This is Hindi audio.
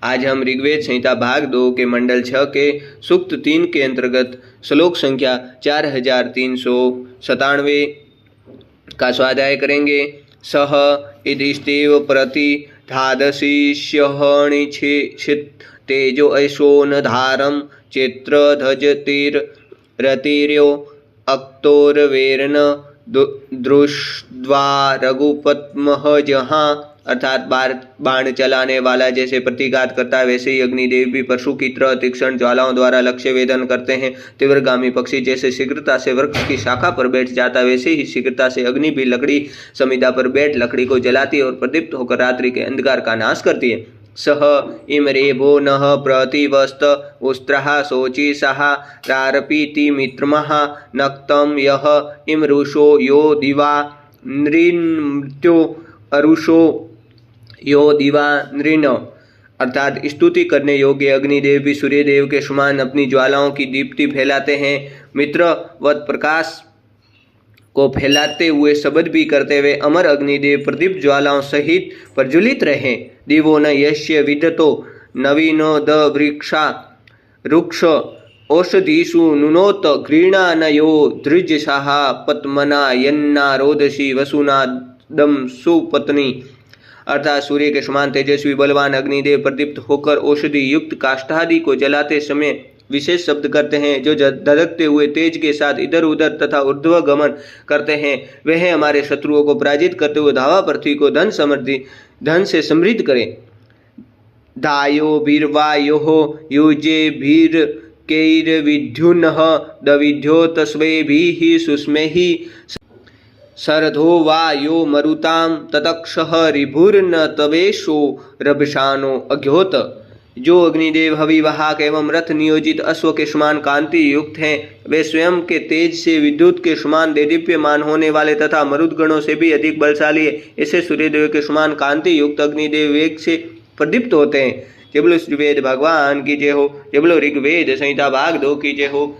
आज हम ऋग्वेद संहिता भाग 2 के मंडल 6 के सूक्त 3 के अंतर्गत श्लोक संख्या 4397 का स्वाध्याय करेंगे। सह इदिष्टेव प्रति धादशिष्यहणिछित तेजो ऐशो न धारम चेत्र धजतिरतिर्यो अक्तोरवेर्ण दृष्ट्वा रघुपत्मह जहाँ, अर्थात बाण चलाने वाला जैसे प्रतिघात करता है वैसे ही अग्निदेव भी परशु की तरह तीक्ष्ण ज्वालाओं द्वारा लक्ष्य वेदन करते हैं। तीव्रगामी पक्षी जैसे शीघ्रता से वृक्ष की शाखा पर बैठ जाता है वैसे ही शीघ्रता से अग्नि भी लकड़ी समिधा पर बैठ लकड़ी को जलाती है और प्रदीप्त होकर रात्रि के अंधकार का नाश करती है। सह इमरेभो नः प्रतिवस्त उस्त्रः शोची सह रारपीति मित्रमः नक्तम यह इमरुषो यो दिवा नृन्मृत्यो अरुषो यो दिवा नृण, अर्थात स्तुति करने योग्य अग्निदेव भी सूर्यदेव के समान अपनी ज्वालाओं की दीप्ति फैलाते हैं। मित्रवत प्रकाश को फैलाते हुए शब्द भी करते हुए अमर अग्निदेव प्रदीप ज्वालाओं सहित प्रज्वलित रहे। दिवो न यस्य विदतो नवीनो द वृक्षा रुक्ष औषधीषु नुनोत घृणा न यो धृजसाह पद्मना यन्ना रोदसी वसुना दम सुपत्नी, अर्थात सूर्य के समान तेजस्वी बलवान अग्निदेव प्रदीप्त होकर औषधि युक्त काष्ठादि को जलाते समय विशेष शब्द करते हैं। जो धधकते हुए तेज के साथ इधर उधर तथा ऊर्ध्व गमन करते हैं वह हमारे शत्रुओं को पराजित करते हुए धावा पृथ्वी को धन से समृद्ध करें। दायो भीर्वायो युजे भीर कैर्विद्युनः दविद्यो तस्वैभिः सुस्मैहि शरधो वा यो मरुताम ततक्षः रिभुर्न तवेशो रभसानो अघ्योत। जो अग्निदेव हविवाहक एवं रथ नियोजित अश्व के समान कांति युक्त हैं वे स्वयं के तेज से विद्युत के समान देदीप्यमान होने वाले तथा मरुदगणों से भी अधिक बलशाली है। ऐसे सूर्यदेव के समान कांति युक्त अग्निदेव वेग से प्रदीप्त होते हैं। जय बोलो श्रीवेद भगवान की जय हो। जय बोलो ऋग्वेद संहिता भाग 2 की जय हो।